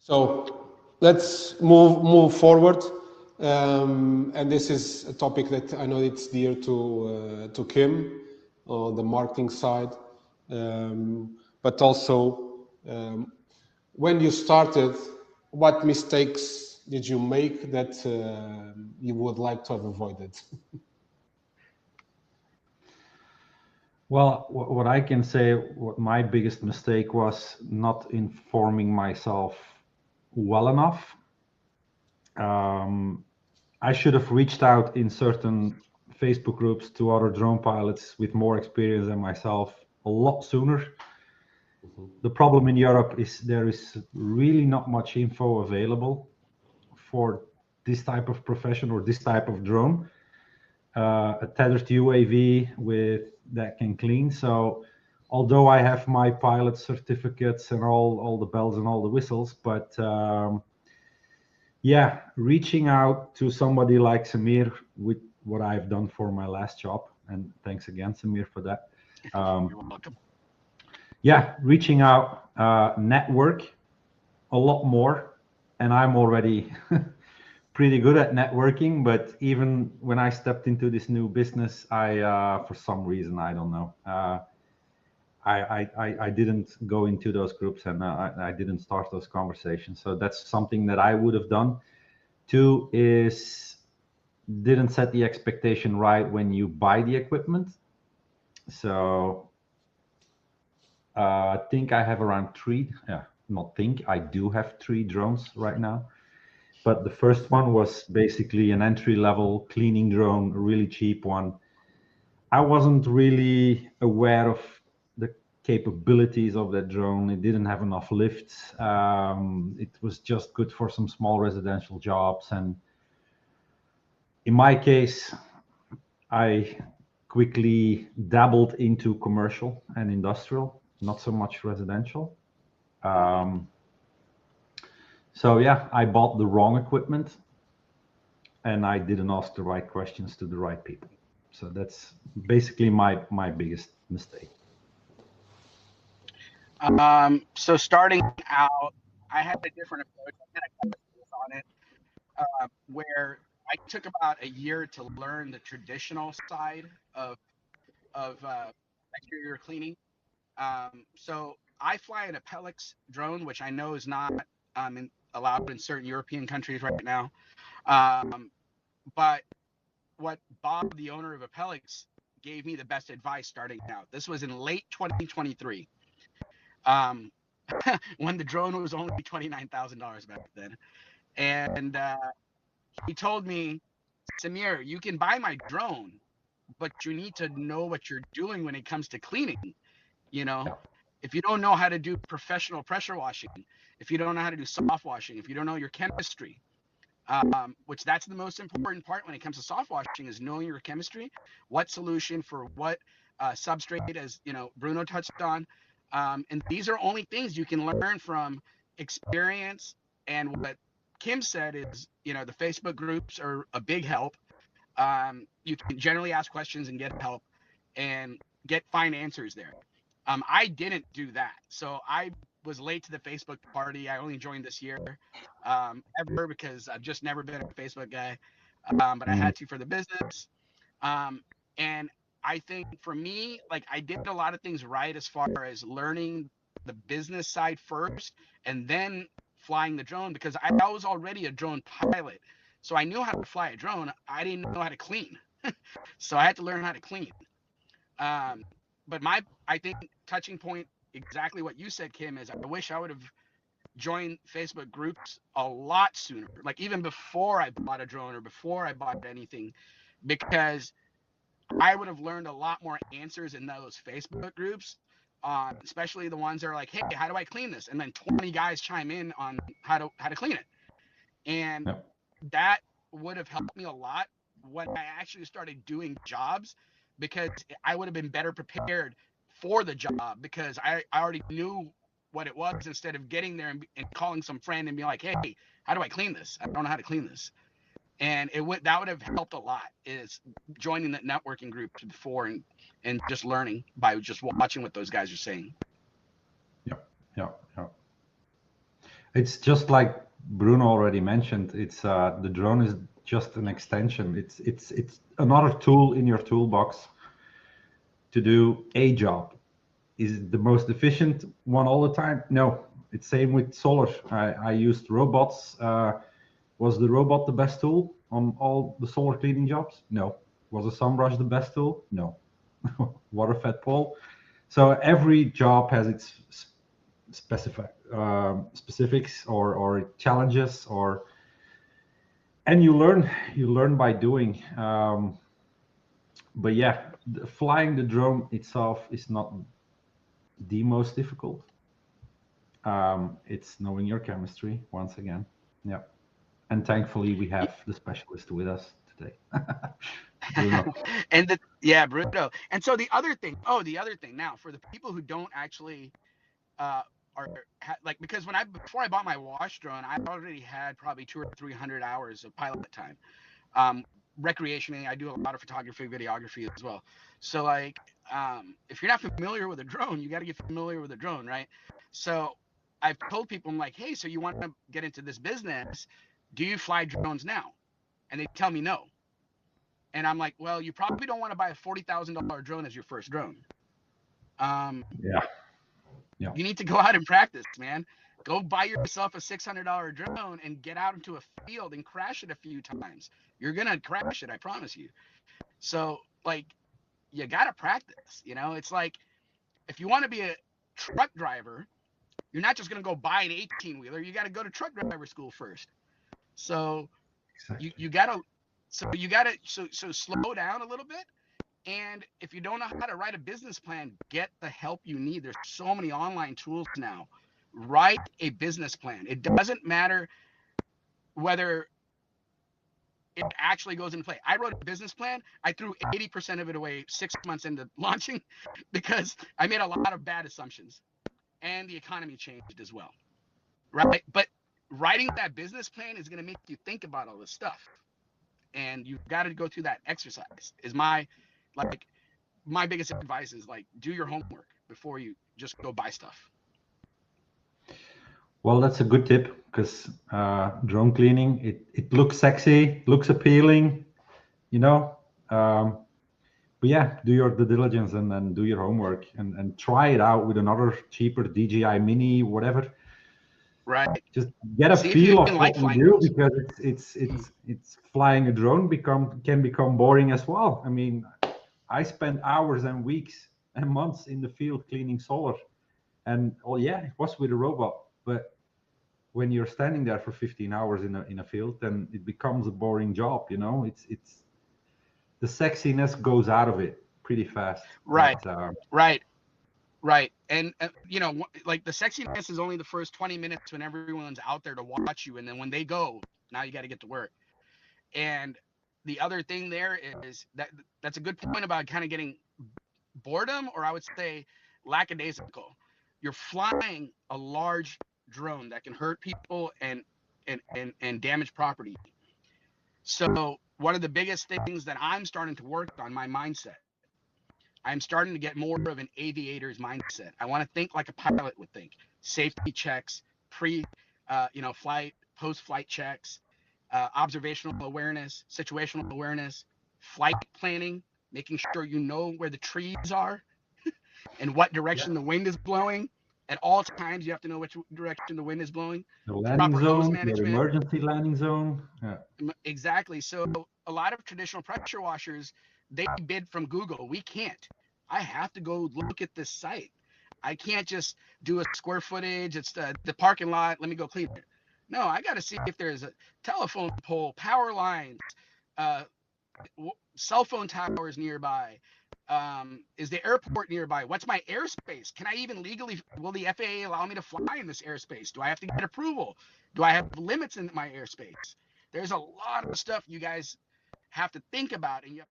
So let's move forward, and this is a topic that I know it's dear to Kim on the marketing side, but also when you started, what mistakes did you make that you would like to have avoided? Well, what I can say, what my biggest mistake was not informing myself well enough. I should have reached out in certain Facebook groups to other drone pilots with more experience than myself a lot sooner. The problem in Europe is there is really not much info available for this type of profession or this type of drone. A tethered UAV with that can clean. So although I have my pilot certificates and all the bells and all the whistles, but yeah, reaching out to somebody like Samir with what I've done for my last job, and thanks again, Samir, for that. You're welcome. Yeah, reaching out, network a lot more, and I'm already pretty good at networking, but even when I stepped into this new business, I for some reason, I don't know, I didn't go into those groups, and I didn't start those conversations. So that's something that I would have done. Two is didn't set the expectation right when you buy the equipment. So I think I have around three, not think, I do have 3 drones right now. But the first one was basically an entry-level cleaning drone, a really cheap one. I wasn't really aware of the capabilities of that drone. It didn't have enough lifts. It was just good for some small residential jobs. And in my case, I quickly dabbled into commercial and industrial, not so much residential. So yeah, I bought the wrong equipment and I didn't ask the right questions to the right people. So that's basically my biggest mistake. So starting out, I had a different approach. I had a on it where I took about a year to learn the traditional side of exterior cleaning. So I fly an Apelix drone, which I know is not allowed in certain European countries right now. But what Bob, the owner of Apelix, gave me the best advice starting out. This was in late 2023, when the drone was only $29,000 back then, and he told me, Samir, you can buy my drone, but you need to know what you're doing when it comes to cleaning. You know, if you don't know how to do professional pressure washing, if you don't know how to do soft washing, if you don't know your chemistry, which that's the most important part when it comes to soft washing is knowing your chemistry, what solution for what substrate, as you know, Bruno touched on. And these are only things you can learn from experience. And what Kim said is, you know, the Facebook groups are a big help. You can generally ask questions and get help and find answers there. I didn't do that. So I was late to the Facebook party. I only joined this year, ever, because I've just never been a Facebook guy. But I had to for the business. And I think for me, like, I did a lot of things right as far as learning the business side first and then flying the drone, because I was already a drone pilot. So I knew how to fly a drone. I didn't know how to clean. So I had to learn how to clean. But I think touching point, exactly what you said, Kim, is I wish I would have joined Facebook groups a lot sooner, like even before I bought a drone or before I bought anything, because I would have learned a lot more answers in those Facebook groups, especially the ones that are like, hey, how do I clean this? And then 20 guys chime in on how to clean it. And that would have helped me a lot when I actually started doing jobs, because I would have been better prepared for the job, because I already knew what it was, instead of getting there and calling some friend and being like, hey, how do I clean this? I don't know how to clean this. And that would have helped a lot, is joining the networking groups before and just learning by just watching what those guys are saying. Yeah. It's just like Bruno already mentioned. It's the drone is just an extension. It's another tool in your toolbox to do a job. Is it the most efficient one all the time? No. It's same with solar. I used robots. Was the robot the best tool on all the solar cleaning jobs? No. Was a SunBrush the best tool? No. Water fed pole. So every job has its specifics or challenges, and you learn by doing. But yeah, flying the drone itself is not the most difficult. It's knowing your chemistry once again. Yeah, and thankfully we have the specialist with us today. Bruno. And yeah, Bruno. And so the other thing now, for the people who don't actually like, because before I bought my wash drone, I already had probably 200 or 300 hours of pilot time. Recreationally, I do a lot of photography, videography as well. So like, if you're not familiar with a drone, you got to get familiar with a drone, right? So I've told people, I'm like, hey, so you want to get into this business? Do you fly drones now? And they tell me no. And I'm like, well, you probably don't want to buy a $40,000 drone as your first drone. Yeah. You need to go out and practice, man. Go buy yourself a $600 drone and get out into a field and crash it a few times. You're gonna crash it, I promise you. So like, you gotta practice. It's like, if you want to be a truck driver, you're not just gonna go buy an 18-wheeler. You got to go to truck driver school first. So Exactly. you gotta slow down a little bit. And if you don't know how to write a business plan, get the help you need. There's so many online tools now. Write a business plan. It doesn't matter whether it actually goes into play. I wrote a business plan. I threw 80% of it away 6 months into launching because I made a lot of bad assumptions, and the economy changed as well. Right? But writing that business plan is going to make you think about all this stuff. And you've got to go through that exercise. Is my biggest advice is, like, do your homework before you just go buy stuff. Well, that's a good tip, because drone cleaning, it looks sexy, looks appealing, but yeah, do your due diligence and then do your homework and try it out with another cheaper DJI Mini, whatever. Right. Just get a See feel of like what you do, because it's flying a drone can become boring as well. I mean, I spent hours and weeks and months in the field cleaning solar, and yeah, it was with a robot, but when you're standing there for 15 hours in a field, then it becomes a boring job. It's the sexiness goes out of it pretty fast. Right. But, right. And like, the sexiness is only the first 20 minutes when everyone's out there to watch you, and then when they go, now you got to get to work. And the other thing there is that's a good point about kind of getting boredom, or I would say lackadaisical. You're flying a large drone that can hurt people and damage property. So one of the biggest things that I'm starting to work on, my mindset, I'm starting to get more of an aviator's mindset. I want to think like a pilot would think. Safety checks, flight, post-flight checks, observational awareness, situational awareness, flight planning, making sure you know where the trees are and what direction the wind is blowing. At all times, you have to know which direction the wind is blowing. the landing zone, your emergency landing zone. Yeah. Exactly. So a lot of traditional pressure washers, they bid from Google. We can't. I have to go look at this site. I can't just do a square footage. It's the parking lot. Let me go clean it. No, I got to see if there's a telephone pole, power lines, cell phone towers nearby. Is the airport nearby? What's my airspace? Can I even legally, will the FAA allow me to fly in this airspace? Do I have to get approval? Do I have limits in my airspace? There's a lot of stuff you guys have to think about, and you